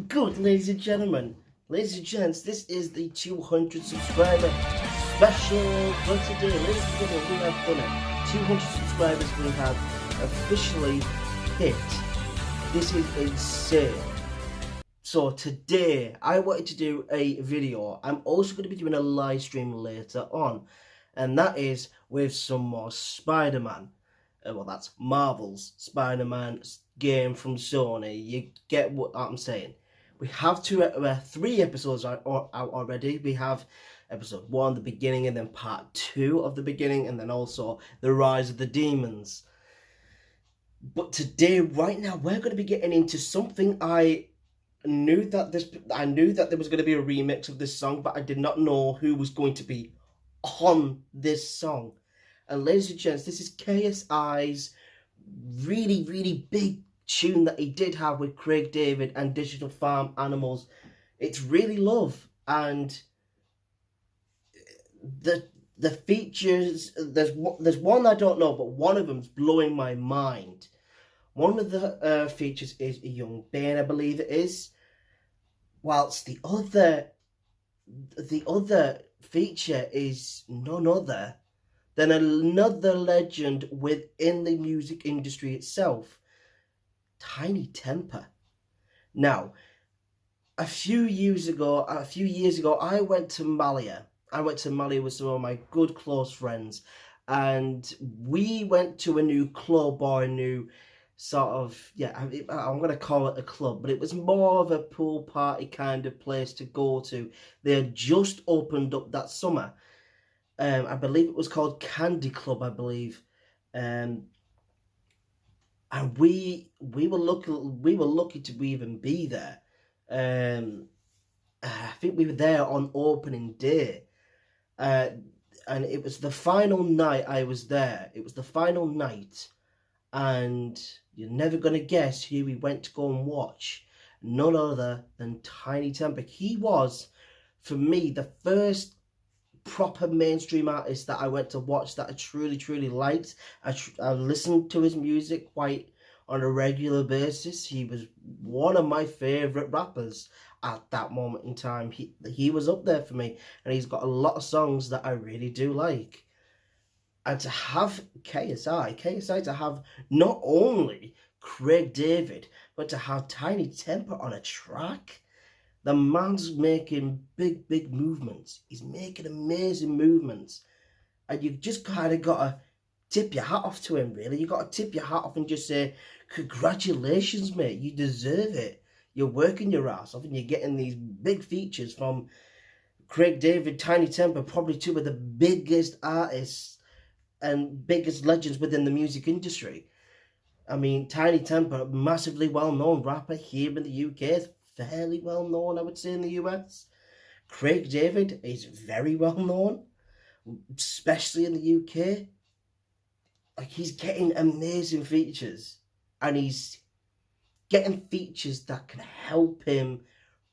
Good, ladies and gentlemen, ladies and gents, this is the 200 subscriber special for today. Ladies and gentlemen, we have done it. 200 subscribers we have officially hit. This is insane. So today, I wanted to do a video. I'm also going to be doing a live stream later on, and that is with some more Spider-Man. Well, that's Marvel's Spider-Man game from Sony. You get what I'm saying. We have three episodes out already. We have episode 1, the beginning, and then part 2 of the beginning, and then also the Rise of the Demons. But today, right now, we're going to be getting into something I knew that there was going to be a remix of this song, but I did not know who was going to be on this song. And ladies and gents, this is KSI's really big tune that he did have with Craig David and Digital Farm Animals. It's Really Love, and the features, there's one I don't know, but one of them's blowing my mind. One of the features is Yxng Bane, I believe it is, whilst the other feature is none other than another legend within the music industry itself, TinieTempah. Now, a few years ago, I went to Malia. I went to Malia with some of my good close friends, and we went to a new club, or a new sort of, I'm going to call it a club, but it was more of a pool party kind of place to go to. They had just opened up that summer. I believe it was called Candy Club, I believe. And we were lucky to even be there. I think we were there on opening day. And it was the final night I was there. It was the final night. And you're never going to guess who we went to go and watch. None other than TinieTempah. He was, for me, the first proper mainstream artist that I went to watch that I truly liked. I listened to his music quite on a regular basis. He was one of my favourite rappers at that moment in time. He was up there for me, and he's got a lot of songs that I really do like. And to have KSI to have not only Craig David, but to have TinieTempah on a track. The man's making big movements. He's making amazing movements. And you've just kind of got to tip your hat off to him, really. You've got to tip your hat off and just say, congratulations, mate. You deserve it. You're working your ass off and you're getting these big features from Craig David, TinieTempah, probably two of the biggest artists and biggest legends within the music industry. I mean, TinieTempah, massively well-known rapper here in the UK, fairly well known, I would say, in the US. Craig David is very well known, especially in the UK. Like, he's getting amazing features, and he's getting features that can help him,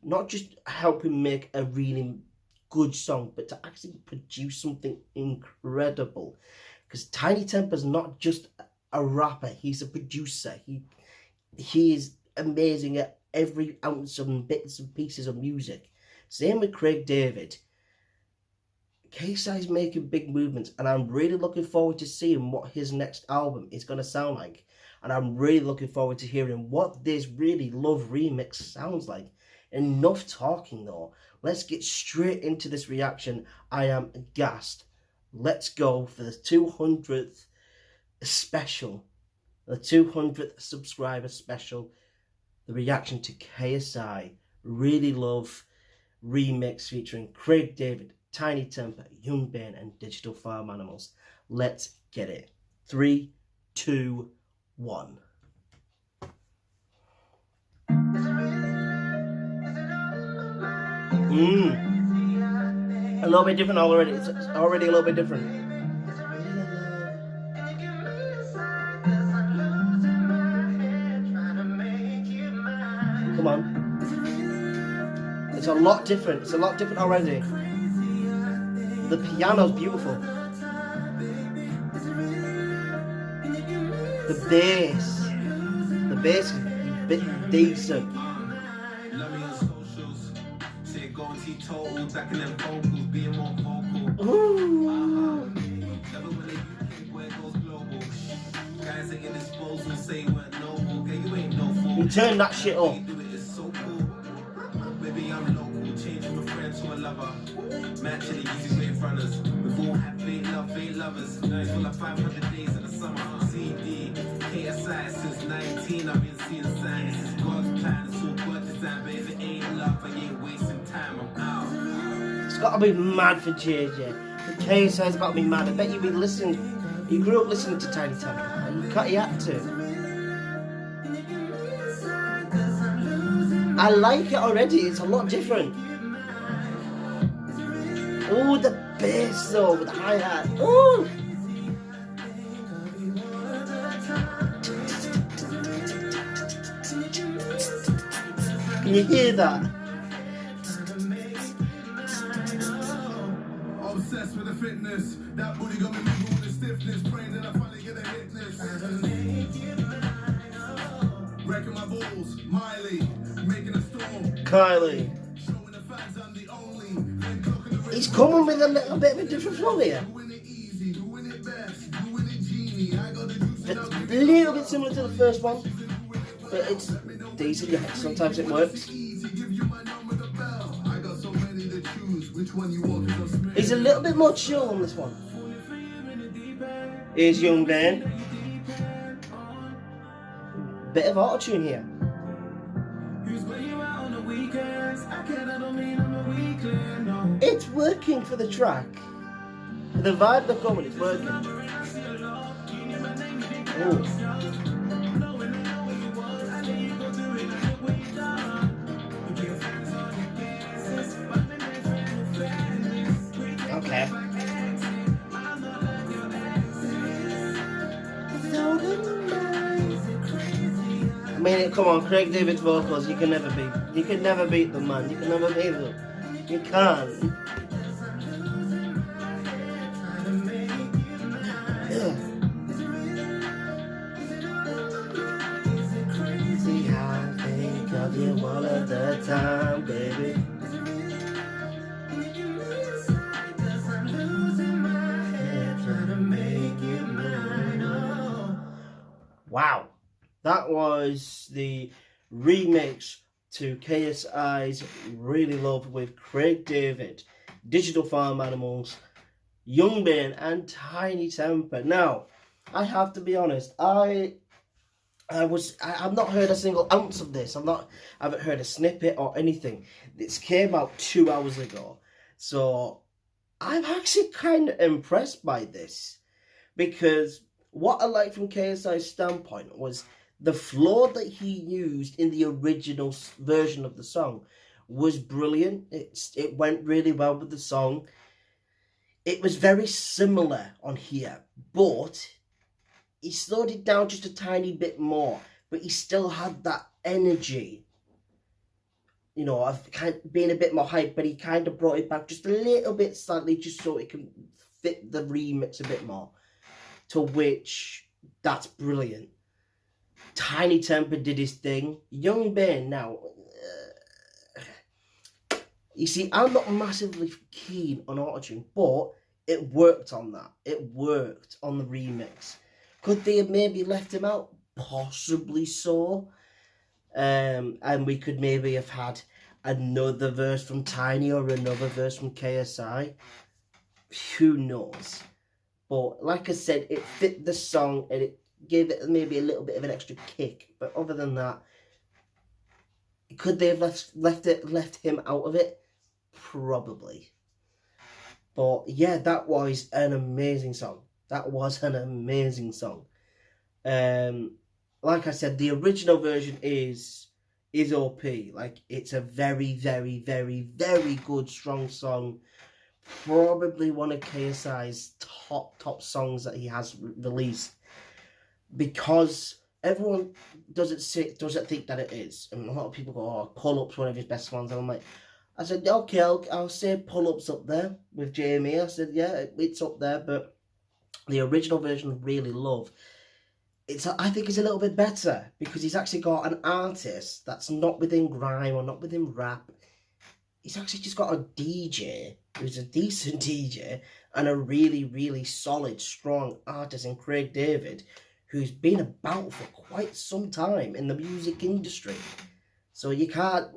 not just help him make a really good song, but to actually produce something incredible. Because TinieTempah's not just a rapper, he's a producer. He is amazing at every ounce of bits and pieces of music. Same with Craig David. KSI's making big movements, and I'm really looking forward to seeing what his next album is going to sound like. And I'm really looking forward to hearing what this Really Love remix sounds like. Enough talking though. Let's get straight into this reaction. I am gassed. Let's go for the 200th special. The 200th subscriber special. The reaction to KSI Really Love remix featuring Craig David, TinieTempah, Yxng Bane, and Digital Farm Animals. Let's get it. 3, 2, 1. A little bit different already. It's already a little bit different. Come on. It's a lot different. It's a lot different already. The piano's beautiful. The bass is a bit decent. total, stacking them vocals, being more vocal. Ooh. Never when they UK where it goes global. Guys at your disposal say you weren't noble. Okay, you ain't no fool. You turn that shit up. You do it, it's so cool. Maybe I'm local, changing my friend to a lover. Matching the easy wave runners. We've all had fake lovers. It's full of 500 days in the summer. CD, KSI since 19. I've been seeing signs. This is God's plan, it's all God design. But if it ain't love, I ain't wasting time. I'm out. It's got to be mad for JJ. The KSI's got to be mad. I bet you've been listening. You grew up listening to TinieTempah, and you had to. I like it already. It's a lot different. Oh, the bass though with the hi-hat. Oh. Can you hear that? Obsessed with the fitness. That booty got me moving with the stiffness. Praying that I finally get a hitness. Wrecking my balls. Miley. Making a storm. Kylie. Showing the fans I'm the only. He's coming with a little bit of a different flow here. Doing it easy. Doing it best. Doing it genie. I got the juice. A little bit similar to the first one, but it's decent. Yeah, sometimes it works. He's a little bit more chill on this one. Here's Yxng Bane. Bit of auto-tune here. It's working for the track. The vibe they're going, it's working. Ooh. Okay. I mean, come on, Craig David's vocals. You can never beat. You can never beat them, man. You can never beat them. You can't. Yeah. See how I think of you all of the time, baby. Wow, that was the remix to KSI's Really Love with Craig David, Digital Farm Animals, Yxng Bane and TinieTempah. Now, I have to be honest, I've not heard a single ounce of this. I haven't heard a snippet or anything. This came out 2 hours ago. So I'm actually kind of impressed by this, because what I liked from KSI's standpoint was the flow that he used in the original version of the song was brilliant. It went really well with the song. It was very similar on here, but he slowed it down just a tiny bit more, but he still had that energy, you know, of kind of being a bit more hype, but he kind of brought it back just a little bit slightly, just so it can fit the remix a bit more, to which, that's brilliant. TinieTempah did his thing. Yxng Bane, now, you see, I'm not massively keen on autotune, but it worked on that. It worked on the remix. Could they have maybe left him out? Possibly so. And we could maybe have had another verse from Tiny or another verse from KSI. Who knows? But like I said, it fit the song and it gave it maybe a little bit of an extra kick. But other than that, could they have left him out of it? Probably. But yeah, that was an amazing song. That was an amazing song. Like I said, the original version is OP. Like, it's a very, very, very, very good, strong song. Probably one of KSI's top songs that he has released, because everyone doesn't think that it is. And a lot of people go, "Oh, Pull Up's one of his best songs." And I'm like, I said, okay, I'll say Pull Up's up there with Jamie. I said, yeah, it's up there, but the original version of Really Love, I think it's a little bit better, because he's actually got an artist that's not within grime or not within rap. he's actually just got a DJ who's a decent DJ and a really, really solid, strong artist in Craig David, who's been about for quite some time in the music industry. So you can't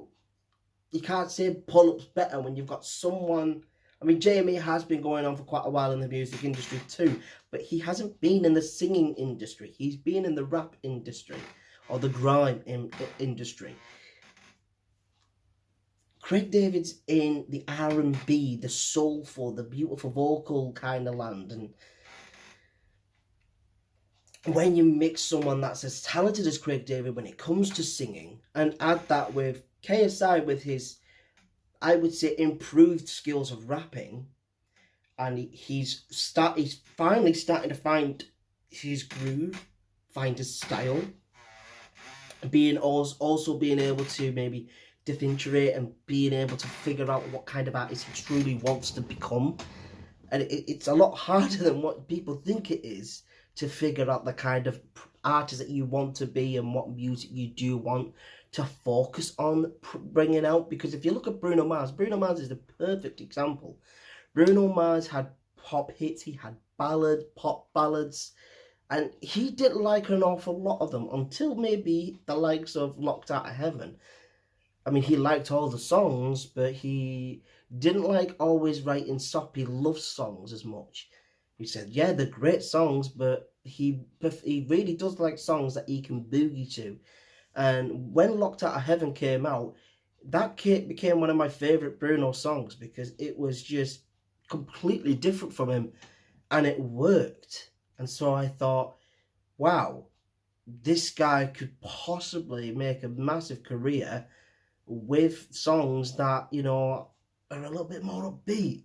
say pull-up's better when you've got someone. I mean, Jamie has been going on for quite a while in the music industry too, but he hasn't been in the singing industry. He's been in the rap industry or the grime industry. Craig David's in the R&B, the soulful, the beautiful vocal kind of land. And when you mix someone that's as talented as Craig David when it comes to singing, and add that with KSI with his, I would say, improved skills of rapping, and he's finally starting to find his groove, find his style, also being able to maybe differentiate and being able to figure out what kind of artist he truly wants to become. And it's a lot harder than what people think it is to figure out the kind of artist that you want to be and what music you do want to focus on bringing out. Because if you look at Bruno Mars is the perfect example. Bruno Mars had pop hits, he had pop ballads, and he didn't like an awful lot of them until maybe the likes of Locked Out of Heaven. I mean, he liked all the songs, but he didn't like always writing soppy love songs as much. He said, yeah, they're great songs, but he really does like songs that he can boogie to. And when Locked Out of Heaven came out, that became one of my favourite Bruno songs because it was just completely different from him, and it worked. And so I thought, wow, this guy could possibly make a massive career with songs that, you know, are a little bit more upbeat.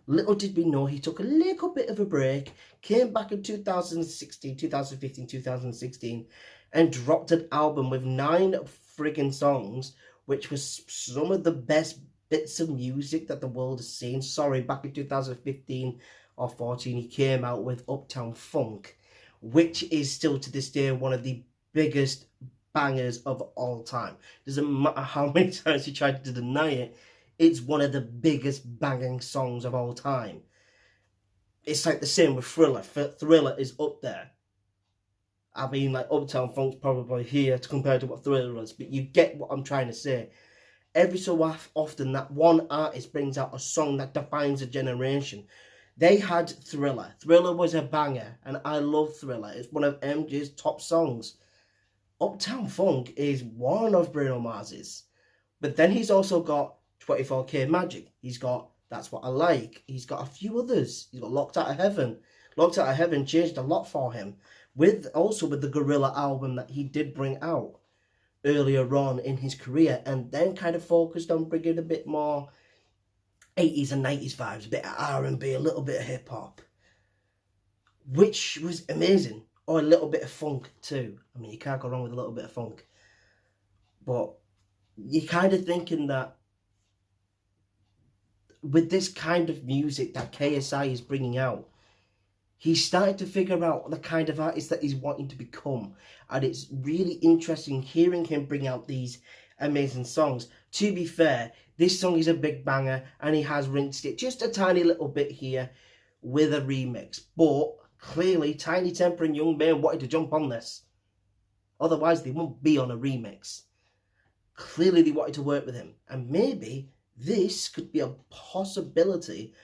Little did we know he took a little bit of a break, came back in 2016, 2015, 2016, and dropped an album with 9 friggin' songs, which was some of the best bits of music that the world has seen. Sorry, back in 2015 or 14, he came out with Uptown Funk, which is still to this day one of the biggest bangers of all time. Doesn't matter how many times he tried to deny it, it's one of the biggest banging songs of all time. It's like the same with Thriller. Thriller is up there. I mean, like, Uptown Funk's probably here to compare to what Thriller is, but you get what I'm trying to say. Every so often, that one artist brings out a song that defines a generation. They had Thriller. Thriller was a banger, and I love Thriller. It's one of MJ's top songs. Uptown Funk is one of Bruno Mars's. But then he's also got 24K Magic. He's got That's What I Like. He's got a few others. He's got Locked Out of Heaven. Locked Out of Heaven changed a lot for him. With the Gorilla album that he did bring out earlier on in his career, and then kind of focused on bringing a bit more 80s and 90s vibes, a bit of R&B, a little bit of hip-hop, which was amazing. Or a little bit of funk too. I mean, you can't go wrong with a little bit of funk. But you're kind of thinking that with this kind of music that KSI is bringing out, he's starting to figure out the kind of artist that he's wanting to become. And it's really interesting hearing him bring out these amazing songs. To be fair, this song is a big banger, and he has rinsed it just a tiny little bit here with a remix. But clearly, TinieTempah and Yxng Bane wanted to jump on this. Otherwise, they won't be on a remix. Clearly, they wanted to work with him. And maybe this could be a possibility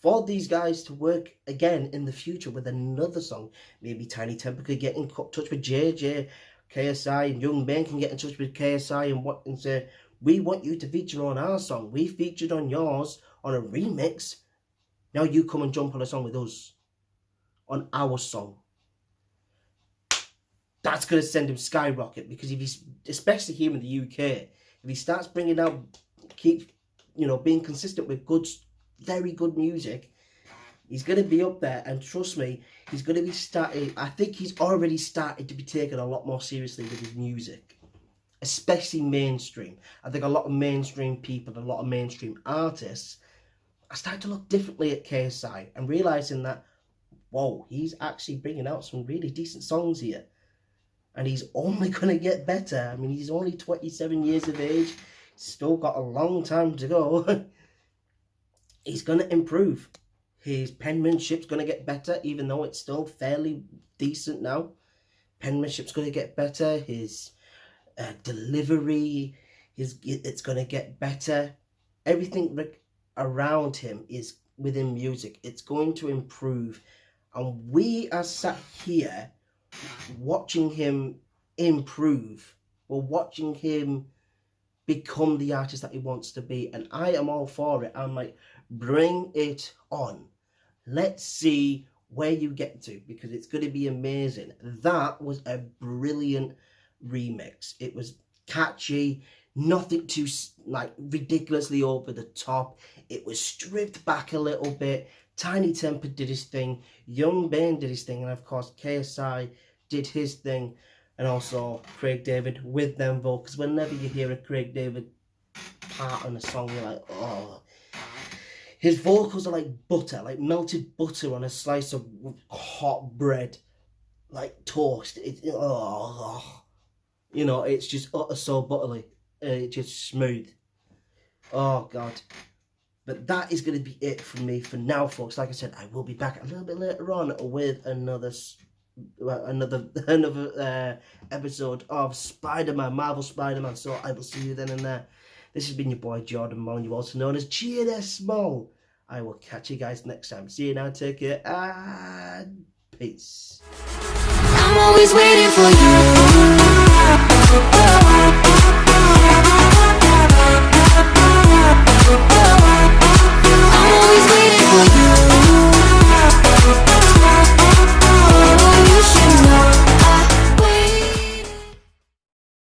for these guys to work again in the future with another song. Maybe TinieTempah could get in touch with JJ, KSI, and Yxng Bane can get in touch with KSI and say, we want you to feature on our song. We featured on yours on a remix. Now you come and jump on a song with us. On our song. That's going to send him skyrocket, because if he's, especially here in the UK, if he starts bringing out, being consistent with good, very good music, he's going to be up there. And trust me, he's going to be I think he's already started to be taken a lot more seriously with his music, especially mainstream. I think a lot of mainstream people, a lot of mainstream artists are starting to look differently at KSI and realising that, whoa, he's actually bringing out some really decent songs here. And he's only going to get better. I mean, he's only 27 years of age. still got a long time to go. He's going to improve. His penmanship's going to get better, even though it's still fairly decent now. Penmanship's going to get better. His delivery, it's going to get better. Everything around him is within music. It's going to improve. And we are sat here watching him improve. We're watching him become the artist that he wants to be. And I am all for it. I'm like, bring it on. Let's see where you get to, because it's going to be amazing. That was a brilliant remix. It was catchy, nothing too like ridiculously over the top. It was stripped back a little bit. TinieTempah did his thing, Yxng Bane did his thing, and of course KSI did his thing, and also Craig David with them vocals. Whenever you hear a Craig David part on a song, you're like, oh. His vocals are like butter, like melted butter on a slice of hot bread, like toast. You know, it's just so buttery. It's just smooth. Oh, God. But that is going to be it for me for now, folks. Like I said, I will be back a little bit later on with another episode of Spider-Man, Marvel Spider-Man. So I will see you then and there. This has been your boy Jordan Mullen, you also known as GNS Small. I will catch you guys next time. See you now, take care, and peace. I'm always waiting for you.